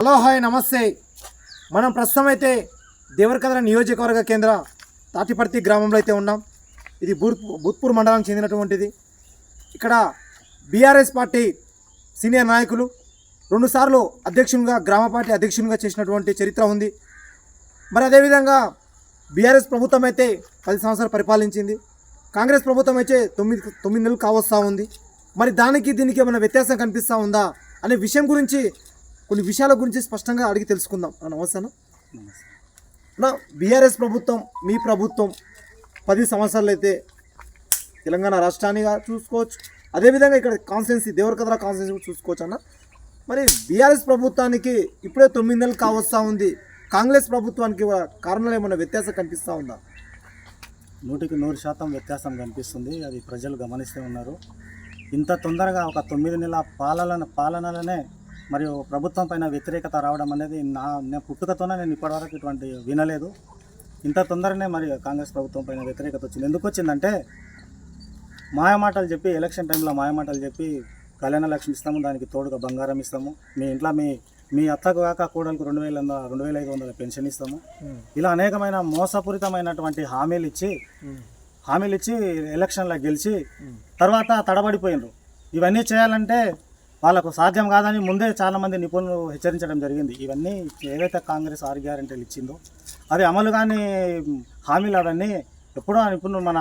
Hello hi నమస్తే. మనం ప్రస్తుతం అయితే దేవరకద్ర నియోజకవర్గ కేంద్ర తాటిపర్తి గ్రామంలో అయితే ఉన్నాం. ఇది భూత్పూర్ మండలానికి చెందినటువంటిది. ఇక్కడ బీఆర్ఎస్ పార్టీ సీనియర్ నాయకులు 2 సార్లు అధ్యక్షునిగా గ్రామ పార్టీ అధ్యక్షునిగా చేసినటువంటి చరిత్ర ఉంది. మరి అదేవిధంగా బీఆర్ఎస్ ప్రభుత్వం అయితే 10 సంవత్సరాలు పరిపాలించింది. కాంగ్రెస్ ప్రభుత్వం అయితే 9 నెలలు కావస్తూ ఉంది. మరి దానికి దీనికి ఏమైనా వ్యత్యాసం కనిపిస్తూ ఉందా అనే విషయం గురించి కొన్ని విషయాల గురించి స్పష్టంగా అడిగి తెలుసుకుందాం. నమస్తే నా బీఆర్ఎస్ ప్రభుత్వం మీ ప్రభుత్వం 10 సంవత్సరాలు అయితే తెలంగాణ రాష్ట్రాన్ని చూసుకోవచ్చు, అదేవిధంగా ఇక్కడ కాన్స్టిట్యున్సీ దేవరకద్ర కాన్స్టిట్యున్సీ చూసుకోవచ్చు అన్న. మరి బీఆర్ఎస్ ప్రభుత్వానికి ఇప్పుడే 9 నెలలు కావస్తూ ఉంది. కాంగ్రెస్ ప్రభుత్వానికి కారణాలు ఏమైనా వ్యత్యాసం కనిపిస్తూ ఉందా? 100% వ్యత్యాసం కనిపిస్తుంది. అది ప్రజలు గమనిస్తూ ఉన్నారు. ఇంత తొందరగా ఒక 9 నెలల పాలనలోనే మరియు ప్రభుత్వం పైన వ్యతిరేకత రావడం అనేది నేను పుట్టుకతోనే నేను ఇప్పటివరకు ఇటువంటి వినలేదు. ఇంత తొందరనే మరి కాంగ్రెస్ ప్రభుత్వం పైన వ్యతిరేకత వచ్చింది. ఎందుకు వచ్చిందంటే మాయమాటలు చెప్పి ఎలక్షన్ టైంలో మాయమాటలు చెప్పి కళ్యాణ లక్ష్మి ఇస్తాము, దానికి తోడుగా బంగారం ఇస్తాము, మీ ఇంట్లో మీ అత్తకు కాక కోడలకు 2,500 పెన్షన్ ఇస్తాము, ఇలా అనేకమైన మోసపూరితమైనటువంటి హామీలు ఇచ్చి ఎలక్షన్లో గెలిచి తర్వాత తడబడిపోయినారు. ఇవన్నీ చేయాలంటే వాళ్ళకు సాధ్యం కాదని ముందే చాలామంది నిపుణులు హెచ్చరించడం జరిగింది. ఇవన్నీ ఏదైతే కాంగ్రెస్ 6 గ్యారెంటీలు ఇచ్చిందో అవి అమలు కాని హామీలు అవన్నీ ఎప్పుడో నిపుణులు మన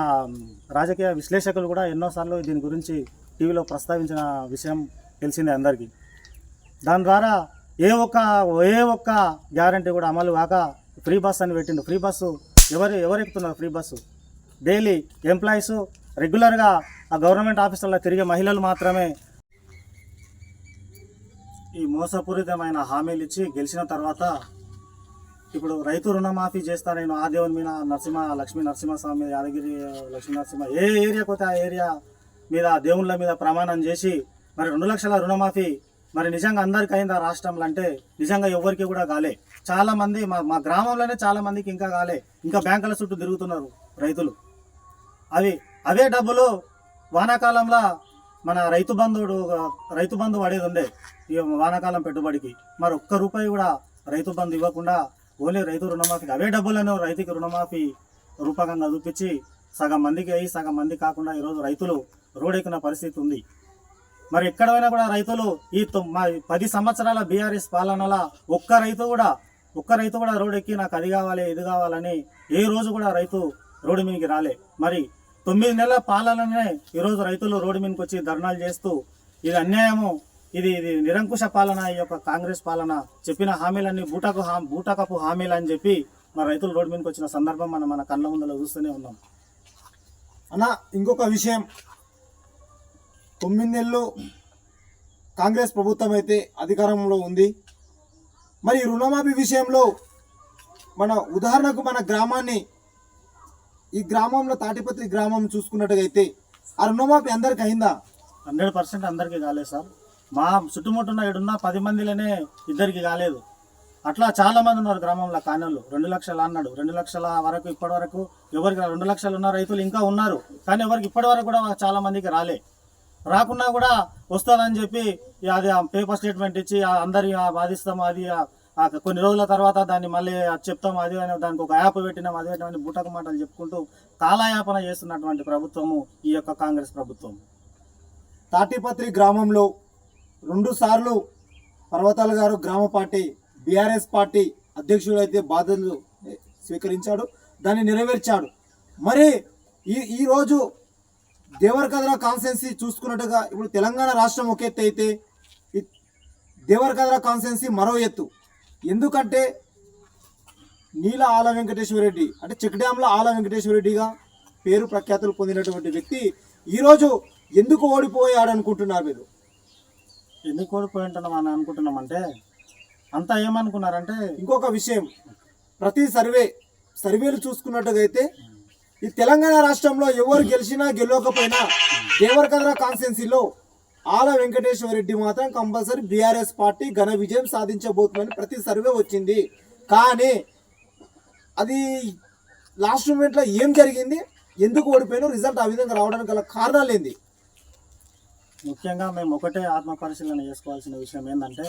రాజకీయ విశ్లేషకులు కూడా ఎన్నోసార్లు దీని గురించి టీవీలో ప్రస్తావించిన విషయం తెలిసిందే అందరికీ. దాని ద్వారా ఏ ఒక్క గ్యారెంటీ కూడా అమలు కాక ఫ్రీ బస్ అని పెట్టిండు. ఫ్రీ బస్సు ఎవరు ఎక్కుతున్నారు? ఫ్రీ బస్సు డైలీ ఎంప్లాయీస్ రెగ్యులర్గా ఆ గవర్నమెంట్ ఆఫీసుల్లో తిరిగే మహిళలు మాత్రమే. ఈ మోసపూరితమైన హామీలు ఇచ్చి గెలిచిన తర్వాత ఇప్పుడు రైతు రుణమాఫీ చేస్తా నేను ఆ దేవుని మీద లక్ష్మీ నరసింహస్వామి యాదగిరి లక్ష్మీ నరసింహ ఏ ఏరియా పోతే ఆ ఏరియా మీద దేవుళ్ళ మీద ప్రమాణం చేసి మరి 2 లక్షల రుణమాఫీ మరి నిజంగా అందరికీ అయిందా రాష్ట్రంలో అంటే నిజంగా ఎవరికి కూడా కాలే. చాలామంది మా గ్రామంలోనే చాలామందికి ఇంకా కాలే. ఇంకా బ్యాంకుల చుట్టూ తిరుగుతున్నారు రైతులు. అవే డబ్బులు వానాకాలంలో మన రైతు బంధు పడేది ఉండే ఈ వానాకాలం పెట్టుబడికి. మరి ₹1 కూడా రైతు బంధు ఇవ్వకుండా ఓన్లీ రైతు రుణమాఫీకి అవే డబ్బులను రైతుకి రుణమాఫీ రూపకంగా చూపించి సగం మందికి అయ్యి సగం మంది కాకుండా ఈరోజు రైతులు రోడ్డెక్కిన పరిస్థితి ఉంది. మరి ఎక్కడ పోయినా కూడా రైతులు ఈ 10 సంవత్సరాల బీఆర్ఎస్ పాలనలో ఒక్క రైతు కూడా రోడ్డెక్కి నాకు అది కావాలి ఇది కావాలని ఏ రోజు కూడా రైతు రోడ్డు మీదకి రాలే. మరి 9 నెలల పాలననే ఈరోజు రైతులు రోడ్డు మీదకి వచ్చి ధర్నాలు చేస్తూ ఇది అన్యాయము, ఇది నిరంకుశ పాలన, ఈ యొక్క కాంగ్రెస్ పాలన చెప్పిన హామీలన్నీ బూటకపు హామీలు అని చెప్పి మన రైతులు రోడ్డు మీదకి వచ్చిన సందర్భం మన కళ్ళ ముందులో చూస్తూనే ఉన్నాం అన్న. ఇంకొక విషయం, 9 నెలలు కాంగ్రెస్ ప్రభుత్వం అయితే అధికారంలో ఉంది. మరి రుణమాఫీ విషయంలో ఉదాహరణకు మన గ్రామాన్ని, ఈ గ్రామంలో తాటిపత్రి గ్రామం చూసుకున్నట్టుగైతే ఆ రుణమాఫీ అందరికి అయిందా? 100% అందరికీ కాలేదు సార్. మా చుట్టుముట్టున్న 10 మందిలోనే 2కి కాలేదు. అట్లా చాలా మంది ఉన్నారు గ్రామంలో కానోళ్ళు. 2 లక్షలు అన్నాడు, 2 లక్షల వరకు ఇప్పటి వరకు ఎవరికి 2 లక్షలు ఉన్న రైతులు ఇంకా ఉన్నారు. కానీ ఎవరికి ఇప్పటి వరకు కూడా చాలా మందికి రాకున్నా కూడా వస్తుందని చెప్పి అది పేపర్ స్టేట్మెంట్ ఇచ్చి అందరి బాధిస్తాము, అది కొన్ని రోజుల తర్వాత దాన్ని మళ్ళీ చెప్తాము, అది దానికి ఒక యాప్ పెట్టినాం, అది పెట్టినామని బుటక మాటలు చెప్పుకుంటూ కాలయాపన చేస్తున్నటువంటి ప్రభుత్వము ఈ యొక్క కాంగ్రెస్ ప్రభుత్వం. తాటిపత్రి గ్రామంలో 2 సార్లు పర్వతాల గారు గ్రామ పార్టీ బీఆర్ఎస్ పార్టీ అధ్యక్షుడు అయితే బాధ్యతలు స్వీకరించాడు, దాన్ని నెరవేర్చాడు. మరి ఈరోజు దేవరకద్ర కాన్స్టిట్యున్సీ చూసుకున్నట్టుగా ఇప్పుడు తెలంగాణ రాష్ట్రం ఒక ఎత్తు అయితే ఈ దేవరకద్ర కాన్స్టిట్యున్సీ మరో ఎత్తు. ఎందుకంటే నీల ఆల వెంకటేశ్వర రెడ్డి అంటే చెక్ డ్యాంలో ఆల వెంకటేశ్వర రెడ్డిగా పేరు ప్రఖ్యాతులు పొందినటువంటి వ్యక్తి ఈరోజు ఎందుకు ఓడిపోయాడు అనుకుంటున్నారు మీరు? ఎందుకు ఓడిపోయింటున్నాం అని అనుకుంటున్నామంటే అంతా ఏమనుకున్నారంటే ఇంకొక విషయం, ప్రతి సర్వేలు చూసుకున్నట్టుగా అయితే ఈ తెలంగాణ రాష్ట్రంలో ఎవరు గెలిచినా గెలవకపోయినా దేవరకద్ర కాన్స్టిట్యున్సీలో ఆల వెంకటేశ్వర రెడ్డి మాత్రం కంపల్సరీ బీఆర్ఎస్ పార్టీ ఘన విజయం సాధించబోతుందని ప్రతి సర్వే వచ్చింది. కానీ అది లాస్ట్ మూమెంట్లో ఏం జరిగింది, ఎందుకు ఓడిపోయినా రిజల్ట్ ఆ విధంగా రావడానికి గల కారణాలు ఏంది? ముఖ్యంగా మేము ఒకటే ఆత్మ పరిశీలన చేసుకోవాల్సిన విషయం ఏంటంటే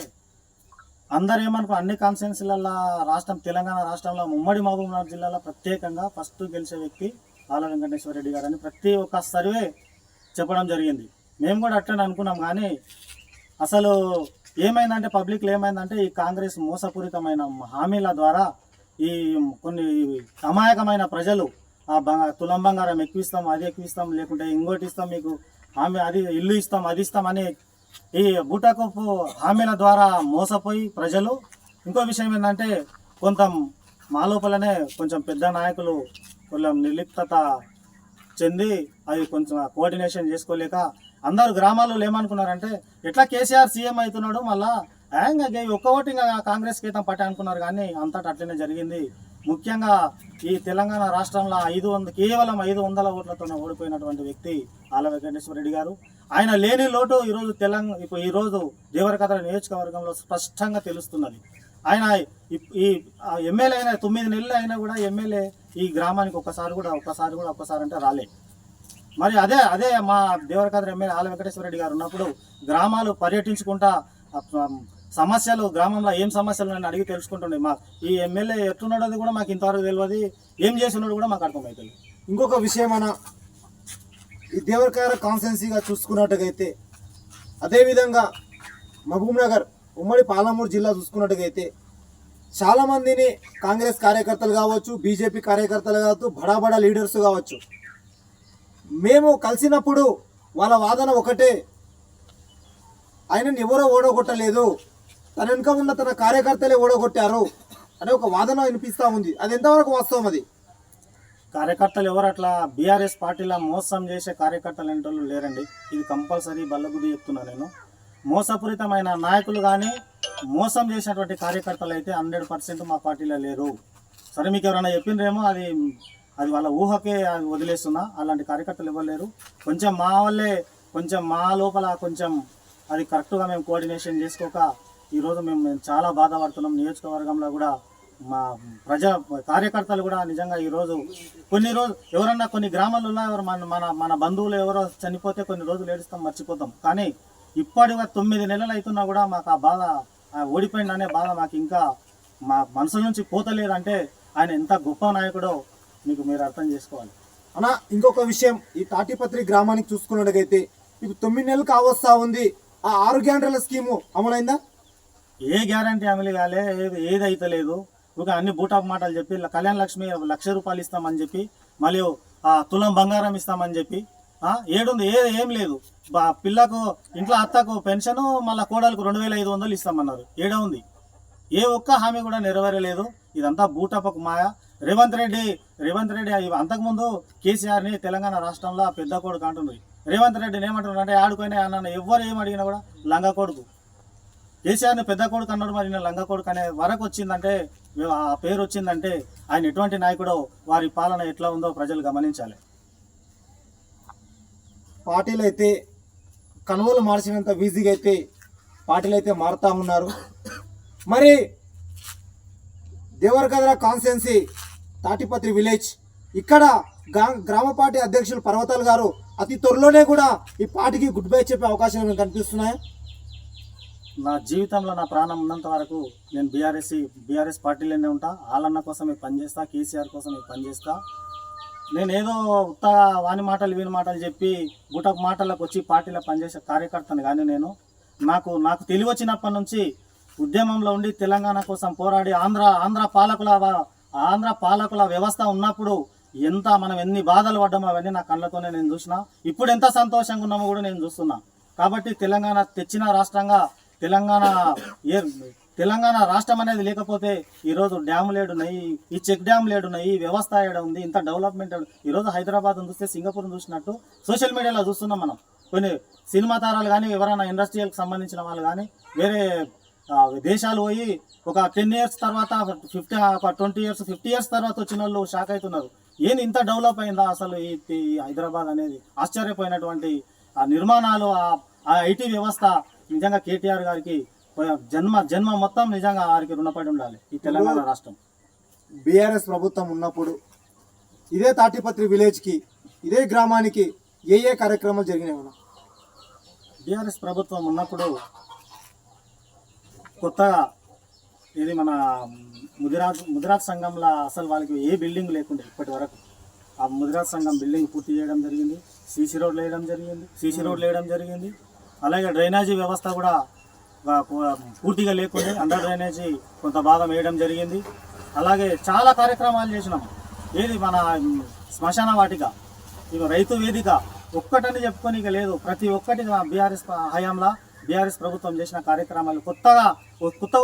అందరు ఏమనుకో అన్ని కాన్స్టిట్యున్సీలలో రాష్ట్రం తెలంగాణ రాష్ట్రంలో ఉమ్మడి మహబూబ్నగర్ జిల్లాలో ప్రత్యేకంగా ఫస్ట్ గెలిచే వ్యక్తి ఆల వెంకటేశ్వర రెడ్డి గారు అని ప్రతి ఒక్క సర్వే చెప్పడం జరిగింది. మేము కూడా అట్లనే అనుకున్నాం. కానీ అసలు ఏమైందంటే పబ్లిక్లో ఏమైందంటే ఈ కాంగ్రెస్ మోసపూరితమైన హామీల ద్వారా ఈ కొన్ని అమాయకమైన ప్రజలు తులం బంగారం ఎక్కువిస్తాం, అది ఎక్కువిస్తాం, లేకుంటే ఇంకోటి ఇస్తాం, మీకు హామీ అది ఇల్లు ఇస్తాం, అది ఇస్తాం అని ఈ బూటకపు హామీల ద్వారా మోసపోయి ప్రజలు. ఇంకో విషయం ఏంటంటే కొంత మా లోపలనే కొంచెం పెద్ద నాయకులు కొంచెం నిర్లిప్తత చెంది అవి కొంచెం కోఆర్డినేషన్ చేసుకోలేక అందరూ గ్రామాల్లో ఏమనుకున్నారంటే ఎట్లా కేసీఆర్ సీఎం అవుతున్నాడు మళ్ళా ఒక్క ఓటు ఇంకా కాంగ్రెస్ గీతం పట్టే అనుకున్నారు. కానీ అంతటా అట్లనే జరిగింది. ముఖ్యంగా ఈ తెలంగాణ రాష్ట్రంలో కేవలం 500 ఓట్లతో ఓడిపోయినటువంటి వ్యక్తి ఆల వెంకటేశ్వర రెడ్డి గారు. ఆయన లేని లోటు ఈరోజు దేవరకద్ర నియోజకవర్గంలో స్పష్టంగా తెలుస్తున్నది. ఆయన ఈ ఎమ్మెల్యే అయినా 9 నెలలు అయినా కూడా ఎమ్మెల్యే ఈ గ్రామానికి ఒక్కసారి అంటే రాలే. మరి అదే మా దేవరకద్ర ఎమ్మెల్యే ఆల వెంకటేశ్వర రెడ్డి గారు ఉన్నప్పుడు గ్రామాలు పర్యటించుకుంటా సమస్యలు గ్రామంలో ఏం సమస్యలు అని అడిగి తెలుసుకుంటుండే. ఈ ఎమ్మెల్యే ఎట్లున్నాడో కూడా మాకు ఇంతవరకు తెలియదు, ఏం చేస్తున్నాడో కూడా మాకు అర్థమవుతుంది. ఇంకొక విషయం ఈ దేవరకద్ర కాన్స్టిట్యున్సీగా చూసుకున్నట్టుగైతే, అదేవిధంగా మహబూబ్నగర్ ఉమ్మడి పాలమూరు జిల్లా చూసుకున్నట్టుగైతే చాలామందిని కాంగ్రెస్ కార్యకర్తలు కావచ్చు, బీజేపీ కార్యకర్తలు కావచ్చు, బడా లీడర్స్ కావచ్చు, మేము కలిసినప్పుడు వాళ్ళ వాదన ఒకటే, ఆయనని ఎవరో ఓడగొట్టలేదు, తన వెనుక ఉన్న తన కార్యకర్తలే ఓడగొట్టారు అనే ఒక వాదన వినిపిస్తూ ఉంది. అది ఎంతవరకు వాస్తవం? అది కార్యకర్తలు ఎవరు అట్లా బీఆర్ఎస్ పార్టీలో మోసం చేసే కార్యకర్తలు ఏంటోళ్ళు లేరండి. ఇది కంపల్సరీ బల్లగుద్ది చెప్తున్నా నేను. మోసపూరితమైన నాయకులు కానీ మోసం చేసినటువంటి కార్యకర్తలు అయితే 100% మా పార్టీలో లేరు. సరే మీకు ఎవరైనా చెప్పిండ్రేమో అది వాళ్ళ ఊహకే వదిలేస్తున్నా. అలాంటి కార్యకర్తలు ఎవరు లేరు. కొంచెం మా వల్లే కొంచెం మా లోపల కొంచెం అది కరెక్ట్గా మేము కోఆర్డినేషన్ చేసుకోక ఈరోజు మేము చాలా బాధపడుతున్నాం. నియోజకవర్గంలో కూడా మా కార్యకర్తలు కూడా నిజంగా ఈరోజు ఎవరన్నా కొన్ని గ్రామాలలో మన బంధువులు ఎవరో చనిపోతే కొన్ని రోజులు ఏడుస్తాం, మర్చిపోతాం. కానీ ఇప్పటి 9 నెలలు అవుతున్నా కూడా మాకు ఆ బాధ, ఓడిపోయింది అనే బాధ మాకు ఇంకా మా మనసు నుంచి పోతలేదంటే ఆయన ఎంత గొప్ప నాయకుడో మీరు అర్థం చేసుకోవాలి. అన్న ఇంకొక విషయం, ఈ తాటిపత్రి గ్రామానికి చూసుకున్నట్టుగైతే ఇప్పుడు 9 నెలలు కావస్తా ఉంది. ఆ 6 గ్యారంటీల స్కీము అమలైందా? ఏ గ్యారంటీ అమలు కాలే, ఏదైతే లేదు. ఒక అన్ని బూటాపు మాటలు చెప్పి కళ్యాణ లక్ష్మి 1,00,000 రూపాయలు ఇస్తామని చెప్పి, మళ్ళీ తులం బంగారం ఇస్తామని చెప్పి ఏడుంది? ఏం లేదు. పిల్లకు ఇంట్లో అత్తకు పెన్షన్, మళ్ళీ కోడలకు 2,500 ఇస్తామన్నారు. ఏడ ఉంది? ఏ ఒక్క హామీ కూడా నెరవేరలేదు. ఇదంతా బూటపకు మాయ. రేవంత్ రెడ్డి అంతకుముందు కేసీఆర్ని తెలంగాణ రాష్ట్రంలో పెద్ద కొడుకు అంటున్నారు. రేవంత్ రెడ్డిని ఏమంటున్నారు అంటే ఆడుకొని అన్న ఎవరు ఏం అడిగినా కూడా లంగా కొడుకు. కేసీఆర్ని పెద్ద కొడుకు అన్నాడు, మరి నేను లంగా కొడుకు అనే వరకు వచ్చిందంటే, ఆ పేరు వచ్చిందంటే ఆయన ఎటువంటి నాయకుడో, వారి పాలన ఎట్లా ఉందో ప్రజలు గమనించాలి. పార్టీలు అయితే కనుగోలు మార్చినంత ఈజీగా అయితే పార్టీలు అయితే మారుతూ ఉన్నారు. మరి దేవరకద్ర కాన్స్టిట్యున్సీ తాటిపత్రి విలేజ్ ఇక్కడ గ్రామ పార్టీ అధ్యక్షులు పర్వతాల్ గారు అతి త్వరలోనే కూడా ఈ పార్టీకి గుడ్ బై చెప్పే అవకాశాలు కనిపిస్తున్నాయి. నా జీవితంలో నా ప్రాణం ఉన్నంత వరకు నేను బీఆర్ఎస్ పార్టీలోనే ఉంటా. ఆలన్న కోసమే పనిచేస్తా, కేసీఆర్ కోసమే పనిచేస్తా. నేను ఏదో ఉత్తగా వాని మాటలు వీని మాటలు చెప్పి బుటకు మాటలకు వచ్చి పార్టీలో పనిచేసే కార్యకర్తను కానీ నాకు తెలివి వచ్చినప్పటి నుంచి ఉద్యమంలో ఉండి తెలంగాణ కోసం పోరాడి ఆంధ్ర పాలకుల వ్యవస్థ ఉన్నప్పుడు మనం ఎన్ని బాధలు పడ్డామో అవన్నీ నా కళ్ళతోనే నేను చూసిన. ఇప్పుడు ఎంత సంతోషంగా ఉన్నామో కూడా నేను చూస్తున్నా. కాబట్టి తెలంగాణ తెచ్చిన రాష్ట్రంగా తెలంగాణ రాష్ట్రం అనేది లేకపోతే ఈరోజు డ్యాములు ఏడున్నాయి, ఈ చెక్ డ్యాములు ఏడున్నాయి, ఈ వ్యవస్థ ఏడ ఉంది, ఇంత డెవలప్మెంట్. ఈరోజు హైదరాబాద్ చూస్తే సింగపూర్ని చూసినట్టు సోషల్ మీడియాలో చూస్తున్నాం మనం. కొన్ని సినిమా తారాలు కానీ ఎవరైనా ఇండస్ట్రియల్కి సంబంధించిన వాళ్ళు కానీ వేరే దేశాలు పోయి ఒక 10 years తర్వాత 20 years 50 years తర్వాత వచ్చిన వాళ్ళు షాక్ అవుతున్నారు. ఇంత డెవలప్ అయిందా అసలు ఈ హైదరాబాద్ అనేది? ఆశ్చర్యపోయినటువంటి ఆ నిర్మాణాలు, ఆ ఐటీ వ్యవస్థ నిజంగా కేటీఆర్ గారికి జన్మ మొత్తం నిజంగా వారికి రుణపడి ఉండాలి. ఈ తెలంగాణ రాష్ట్రం బీఆర్ఎస్ ప్రభుత్వం ఉన్నప్పుడు ఇదే తాటిపత్రి విలేజ్కి, ఇదే గ్రామానికి ఏ కార్యక్రమాలు జరిగినాయి? బీఆర్ఎస్ ప్రభుత్వం ఉన్నప్పుడు కొత్తగా ఇది మన ముదిరాజ్ సంఘంలో అసలు వాళ్ళకి ఏ బిల్డింగ్ లేకుండా ఇప్పటి వరకు ఆ ముదిరాజ్ సంఘం బిల్డింగ్ పూర్తి చేయడం జరిగింది. సీసీ రోడ్లు వేయడం జరిగింది. అలాగే డ్రైనేజీ వ్యవస్థ కూడా పూర్తిగా లేకుండా అండర్ డ్రైనేజీ కొంత భాగం వేయడం జరిగింది. అలాగే చాలా కార్యక్రమాలు చేసినాం. ఏది మన శ్మశాన వాటిక, ఇక రైతు వేదిక, ఒక్కటని చెప్పుకొని ఇక లేదు. ప్రతి ఒక్కటి బీఆర్ఎస్ హయాంలో బీఆర్ఎస్ ప్రభుత్వం చేసిన కార్యక్రమాలు కొత్తగా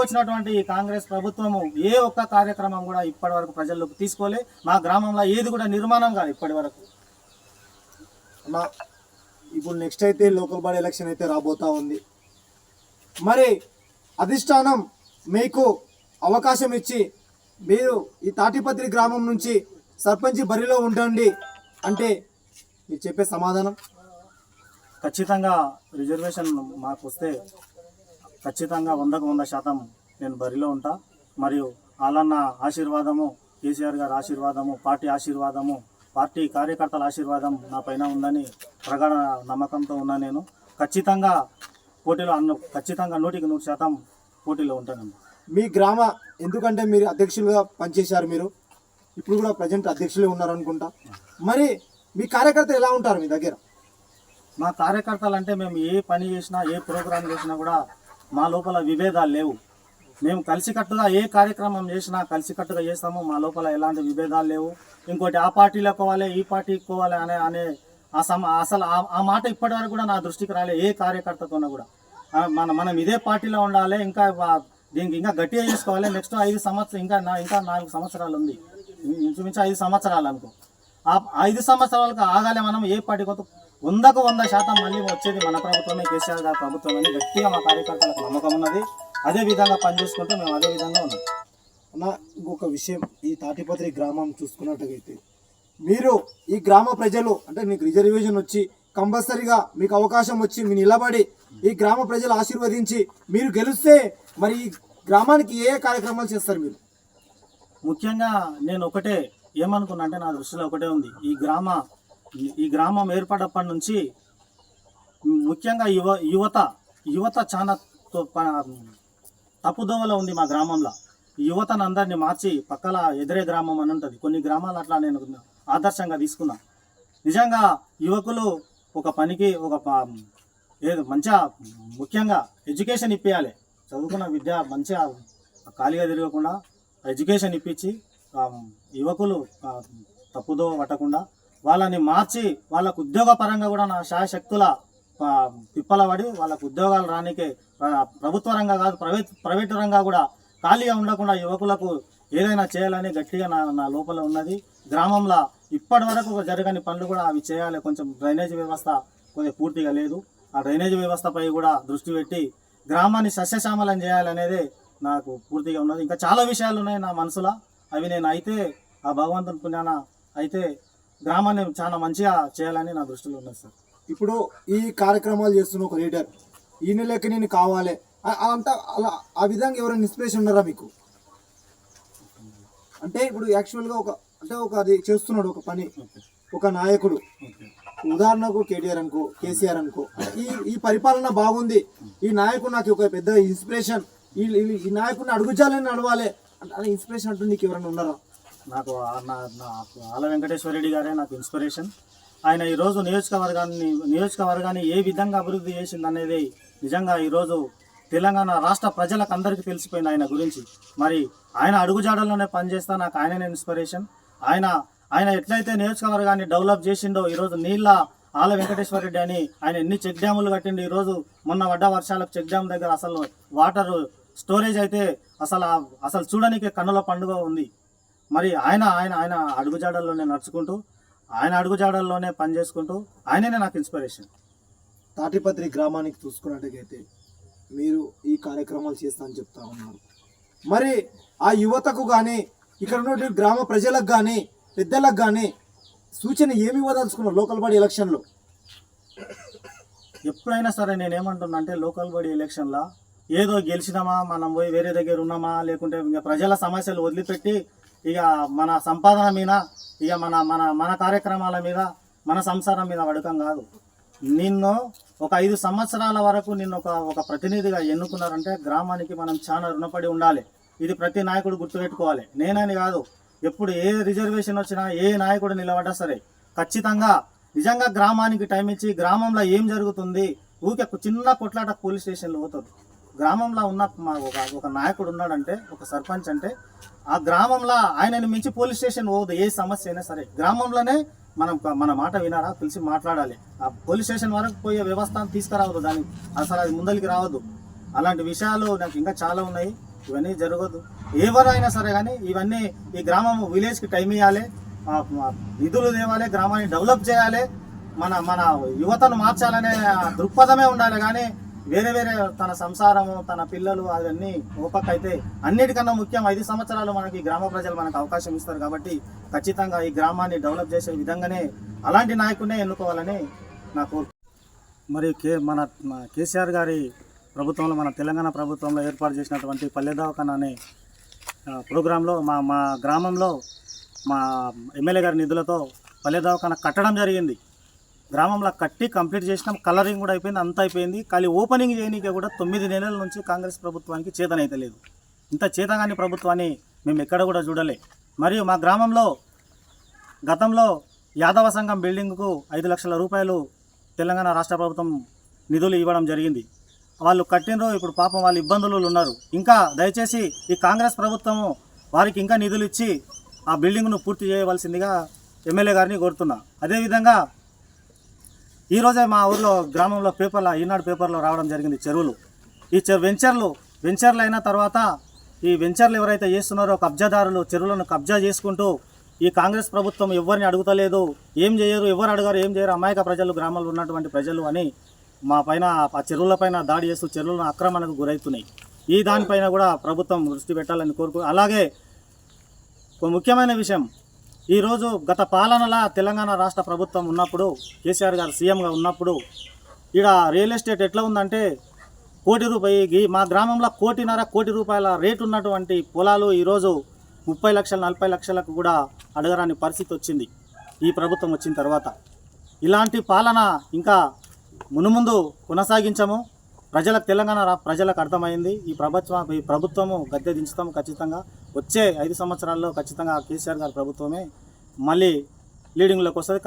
వచ్చినటువంటి ఈ కాంగ్రెస్ ప్రభుత్వము ఏ ఒక్క కార్యక్రమం కూడా ఇప్పటి వరకు ప్రజల్లోకి తీసుకోలే. మా గ్రామంలో ఏది కూడా నిర్మాణం కాదు ఇప్పటి వరకు. ఇప్పుడు నెక్స్ట్ అయితే లోకల్ బాడీ ఎలక్షన్ అయితే రాబోతా ఉంది. మరి అధిష్టానం మీకు అవకాశం ఇచ్చి మీరు ఈ తాటిపత్రి గ్రామం నుంచి సర్పంచ్ బరిలో ఉండండి అంటే మీరు చెప్పే సమాధానం? ఖచ్చితంగా రిజర్వేషన్ మాకు వస్తే ఖచ్చితంగా 100% నేను బరిలో ఉంటా. మరియు ఆలన్న ఆశీర్వాదము, కేసీఆర్ గారి ఆశీర్వాదము, పార్టీ ఆశీర్వాదము, పార్టీ కార్యకర్తల ఆశీర్వాదం నా పైన ఉందని ప్రగాఢ నమ్మకంతో ఉన్నా. నేను ఖచ్చితంగా పోటీలో ఖచ్చితంగా 100% పోటీలో ఉంటాను. మీ గ్రామ ఎందుకంటే మీరు అధ్యక్షులుగా పనిచేశారు, మీరు ఇప్పుడు కూడా ప్రజెంట్ అధ్యక్షులే ఉన్నారు అనుకుంటా. మరి మీ కార్యకర్తలు ఎలా ఉంటారు మీ దగ్గర? మా కార్యకర్తలు అంటే మేము ఏ పని చేసినా ఏ ప్రోగ్రాం చేసినా కూడా మా లోపల విభేదాలు లేవు. మేము కలిసికట్టుగా ఏ కార్యక్రమం చేసినా కలిసికట్టుగా చేస్తాము. మా లోపల ఎలాంటి విభేదాలు లేవు. ఇంకోటి ఆ పార్టీలో పోవాలి ఈ పార్టీకి పోవాలి అనే అసలు ఆ మాట ఇప్పటి వరకు కూడా నా దృష్టికి రాలే. ఏ కార్యకర్తతోనే కూడా మనం ఇదే పార్టీలో ఉండాలి, ఇంకా దీనికి ఇంకా గట్టిగా చేసుకోవాలి. నెక్స్ట్ 5 సంవత్సరాలు ఇంకా 4 సంవత్సరాలు ఉంది, ఇంచుమించు 5 సంవత్సరాలు అనుకో. ఆ 5 సంవత్సరాలకు ఆగాలి మనం. ఏ పార్టీ కొత్త 100% మళ్ళీ వచ్చేది మన ప్రభుత్వమే, కేసీఆర్ గారి ప్రభుత్వం అని గట్టిగా మా కార్యకర్తలకు నమ్మకం ఉన్నది. అదే విధంగా పనిచేసుకుంటూ మేము అదే విధంగా ఉన్నాం. అన్న ఇంకొక విషయం, ఈ తాటిపత్రి గ్రామం చూసుకున్నట్టుగైతే మీరు ఈ గ్రామ ప్రజలు అంటే మీకు రిజర్వేషన్ వచ్చి కంపల్సరీగా మీకు అవకాశం వచ్చి మీరు నిలబడి ఈ గ్రామ ప్రజలు ఆశీర్వదించి మీరు గెలిస్తే మరి ఈ గ్రామానికి ఏ కార్యక్రమాలు చేస్తారు మీరు? ముఖ్యంగా నేను ఒకటే ఏమనుకున్నా అంటే నా దృష్టిలో ఒకటే ఉంది. ఈ గ్రామం ఏర్పడప్పటి నుంచి ముఖ్యంగా యువత చాలా తప్పుదోవలో ఉంది మా గ్రామంలో. యువతను అందరినీ మార్చి పక్కల ఎదురే గ్రామం అని ఉంటుంది, కొన్ని గ్రామాలు అట్లా నేను ఆదర్శంగా తీసుకున్నా. నిజంగా యువకులు ఒక పనికి మంచిగా ముఖ్యంగా ఎడ్యుకేషన్ ఇప్పించాలి. చదువుకున్న విద్య మంచిగా ఖాళీగా తిరగకుండా ఎడ్యుకేషన్ ఇప్పించి యువకులు తప్పుదోవ పట్టకుండా వాళ్ళని మార్చి వాళ్ళకు ఉద్యోగపరంగా కూడా నా శాయశక్తుల తిప్పలబడి వాళ్ళకు ఉద్యోగాలు రానికే ప్రభుత్వ రంగా కాదు ప్రైవేట్ రంగా కూడా ఖాళీగా ఉండకుండా యువకులకు ఏదైనా చేయాలని గట్టిగా నా లోపల ఉన్నది. గ్రామంలో ఇప్పటి వరకు జరగని పనులు కూడా అవి చేయాలి. కొంచెం డ్రైనేజ్ వ్యవస్థ కొంచెం పూర్తిగా లేదు. ఆ డ్రైనేజ్ వ్యవస్థపై కూడా దృష్టి పెట్టి గ్రామాన్ని సస్యశ్యామలం చేయాలనేదే నాకు పూర్తిగా ఉన్నది. ఇంకా చాలా విషయాలు ఉన్నాయి నా మనసులో. అవి నేను అయితే ఆ భగవంతుని పుణ్యాన అయితే గ్రామాన్ని చాలా మంచిగా చేయాలని నా దృష్టిలో ఉన్నది సార్. ఇప్పుడు ఈ కార్యక్రమాలు చేస్తున్న ఒక లీడర్ ఈయన లెక్క నేను కావాలి అంతా అలా ఆ విధంగా ఎవరైనా ఇన్స్పిరేషన్ ఉన్నారా మీకు? అంటే ఇప్పుడు యాక్చువల్గా ఒక అది చేస్తున్నాడు ఒక పని, ఒక నాయకుడు, ఉదాహరణకు కేటీఆర్ అనుకో, కేసీఆర్ అనుకో, ఈ పరిపాలన బాగుంది, ఈ నాయకుడు నాకు ఒక పెద్ద ఇన్స్పిరేషన్, ఈ నాయకుడిని అడుగుజాలని నడవాలి అనే ఇన్స్పిరేషన్ అంటూ నీకు ఎవరైనా ఉన్నారా? నాకు ఆల వెంకటేశ్వరరెడ్డి గారే నాకు ఇన్స్పిరేషన్. ఆయన ఈరోజు నియోజకవర్గాన్ని ఏ విధంగా అభివృద్ధి చేసింది అనేది నిజంగా ఈరోజు తెలంగాణ రాష్ట్ర ప్రజలకు అందరికీ తెలిసిపోయింది ఆయన గురించి. మరి ఆయన అడుగుజాడల్లోనే పనిచేస్తా నాకు ఆయననే ఇన్స్పిరేషన్. ఆయన ఎట్లయితే నియోజకవర్గాన్ని డెవలప్ చేసిండో ఈరోజు నీళ్ళ ఆల వెంకటేశ్వరరెడ్డి అని ఆయన ఎన్ని చెక్ డ్యాములు కట్టిండు. ఈరోజు మొన్న పడ్డ వర్షాలకు చెక్ డ్యామ్ దగ్గర అసలు వాటర్ స్టోరేజ్ అయితే అసలు చూడడానికి కన్నుల పండుగ ఉంది. మరి ఆయన అడుగుజాడల్లోనే నడుచుకుంటూ ఆయన అడుగుజాడల్లోనే పనిచేసుకుంటూ ఆయననే నాకు ఇన్స్పిరేషన్. తాటిపత్రి గ్రామానికి చూసుకున్నట్టుగైతే మీరు ఈ కార్యక్రమాలు చేస్తా అని చెప్తా ఉన్నారు. మరి ఆ యువతకు కానీ ఇక్కడ ఉన్న గ్రామ ప్రజలకు కానీ పెద్దలకు కానీ సూచన ఏమి ఇవ్వదలుచుకున్నారు లోకల్ బాడీ ఎలక్షన్లో? ఎప్పుడైనా సరే నేనేమంటున్నా అంటే లోకల్ బాడీ ఎలక్షన్లో ఏదో గెలిచినామా మనం పోయి వేరే దగ్గర ఉన్నామా, లేకుంటే ఇంకా ప్రజల సమస్యలు వదిలిపెట్టి ఇక మన సంపాదన మీద ఇక మన కార్యక్రమాల మీద మన సంసారం మీద పడకం కాదు. నిన్ను ఒక 5 సంవత్సరాల వరకు నిన్ను ఒక ప్రతినిధిగా ఎన్నుకున్నారంటే గ్రామానికి మనం చాలా రుణపడి ఉండాలి. ఇది ప్రతి నాయకుడు గుర్తుపెట్టుకోవాలి. నేనని కాదు, ఎప్పుడు ఏ రిజర్వేషన్ వచ్చినా ఏ నాయకుడు నిలబడ్డా సరే ఖచ్చితంగా నిజంగా గ్రామానికి టైం ఇచ్చి గ్రామంలో ఏం జరుగుతుంది, ఊకే చిన్న కొట్లాట పోలీస్ స్టేషన్లో పోతారు. గ్రామంలో ఉన్న ఒక నాయకుడు ఉన్నాడంటే, ఒక సర్పంచ్ అంటే ఆ గ్రామంలో ఆయనని మించి పోలీస్ స్టేషన్ పోదు. ఏ సమస్య అయినా సరే గ్రామంలోనే మన మాట వినారా, పిలిచి మాట్లాడాలి. ఆ పోలీస్ స్టేషన్ వరకు పోయే వ్యవస్థ తీసుకురావద్దు, దానికి అసలు అది ముందరికి రావద్దు. అలాంటి విషయాలు నాకు ఇంకా చాలా ఉన్నాయి. ఇవన్నీ జరగదు. ఎవరైనా సరే కానీ ఇవన్నీ ఈ గ్రామం విలేజ్కి టైం ఇవ్వాలి, నిధులు తేవాలి, గ్రామాన్ని డెవలప్ చేయాలి, మన యువతను మార్చాలనే దృక్పథమే ఉండాలి. కానీ వేరే తన సంసారము, తన పిల్లలు అవన్నీ ఓపక్ అయితే అన్నిటికన్నా ముఖ్యం 5 సంవత్సరాలు మనకి గ్రామ ప్రజలు మనకు అవకాశం ఇస్తారు. కాబట్టి ఖచ్చితంగా ఈ గ్రామాన్ని డెవలప్ చేసే విధంగానే అలాంటి నాయకుడినే ఎన్నుకోవాలని నా కోరిక. మరి మన కేసీఆర్ గారి ప్రభుత్వంలో, మన తెలంగాణ ప్రభుత్వంలో ఏర్పాటు చేసినటువంటి పల్లె దవాఖానా అనే ప్రోగ్రాంలో మా గ్రామంలో మా ఎమ్మెల్యే గారి నిధులతో పల్లె దవాఖానా కట్టడం జరిగింది. గ్రామంలో కట్టి కంప్లీట్ చేసినాం, కలరింగ్ కూడా అయిపోయింది, అంతా అయిపోయింది. కానీ ఓపెనింగ్ చేయనీకే కూడా 9 నెలల నుంచి కాంగ్రెస్ ప్రభుత్వానికి చేతనైతే లేదు. ఇంత చేతగాని ప్రభుత్వాన్ని మేము ఎక్కడ కూడా చూడలే. మరియు మా గ్రామంలో గతంలో యాదవ సంఘం బిల్డింగ్కు 5 లక్షల రూపాయలు తెలంగాణ రాష్ట్ర ప్రభుత్వం నిధులు ఇవ్వడం జరిగింది. వాళ్ళు కట్టినరు, ఇప్పుడు పాపం వాళ్ళు ఇబ్బందులు ఉన్నారు. ఇంకా దయచేసి ఈ కాంగ్రెస్ ప్రభుత్వము వారికి ఇంకా నిధులు ఇచ్చి ఆ బిల్డింగ్ను పూర్తి చేయవలసిందిగా ఎమ్మెల్యే గారిని కోరుతున్నా. అదేవిధంగా ఈరోజే మా ఊర్లో గ్రామంలో ఈనాడు పేపర్లో రావడం జరిగింది. చెరువులు, ఈ వెంచర్లు అయిన తర్వాత ఈ వెంచర్లు ఎవరైతే చేస్తున్నారో కబ్జాదారులు చెరువులను కబ్జా చేసుకుంటూ ఈ కాంగ్రెస్ ప్రభుత్వం ఎవరిని అడుగుతలేదు, ఏం చేయరు, ఎవరు అడగారు, ఏం చేయరు, అమాయక ప్రజలు, గ్రామాల్లో ఉన్నటువంటి ప్రజలు అని మా పైన ఆ చెరువులపైన దాడి చేస్తూ చెరువులను ఆక్రమణకు గురవుతున్నాయి. ఈ దానిపైన కూడా ప్రభుత్వం దృష్టి పెట్టాలని అలాగే ఒక ముఖ్యమైన విషయం, ఈరోజు గత పాలనలా తెలంగాణ రాష్ట్ర ప్రభుత్వం ఉన్నప్పుడు, కేసీఆర్ గారు సీఎంగా ఉన్నప్పుడు ఇక్కడ రియల్ ఎస్టేట్ ఎట్లా ఉందంటే మా గ్రామంలో 1.5 కోటి రూపాయల రేటు ఉన్నటువంటి పొలాలు ఈరోజు 30 లక్షలు 40 లక్షలకు కూడా అడగరాని పరిస్థితి వచ్చింది ఈ ప్రభుత్వం వచ్చిన తర్వాత. ఇలాంటి పాలన ఇంకా మునుముందు కొనసాగించము. తెలంగాణ ప్రజలకు అర్థమైంది. ఈ ప్రభుత్వము గద్దె దించుతాము ఖచ్చితంగా. వచ్చే 5 సంవత్సరాల్లో ఖచ్చితంగా కేసీఆర్ గారి ప్రభుత్వమే మళ్ళీ లీడింగ్లోకి వస్తుంది.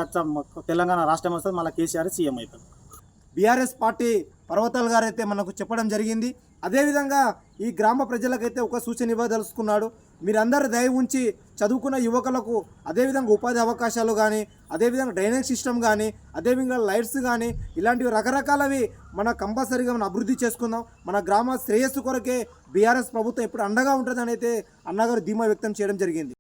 తెలంగాణ రాష్ట్రం వస్తుంది, మళ్ళీ కేసీఆర్ సీఎం అవుతారు. బీఆర్ఎస్ పార్టీ పర్వతాల్ గారు అయితే మనకు చెప్పడం జరిగింది. అదేవిధంగా ఈ గ్రామ ప్రజలకైతే ఒక సూచన ఇవ్వదలుచుకున్నాడు. మీరందరూ దయ ఉంచి చదువుకున్న యువకులకు అదేవిధంగా ఉపాధి అవకాశాలు కానీ, అదేవిధంగా డ్రైనేజ్ సిస్టమ్ కానీ, అదేవిధంగా లైట్స్ కానీ, ఇలాంటివి రకరకాలవి మన కంపల్సరీగా మనం అభివృద్ధి చేసుకుందాం. మన గ్రామ శ్రేయస్సు కొరకే బీఆర్ఎస్ ప్రభుత్వం ఎప్పుడు అండగా ఉంటుందని అయితే అన్నగారు ధీమా వ్యక్తం చేయడం జరిగింది.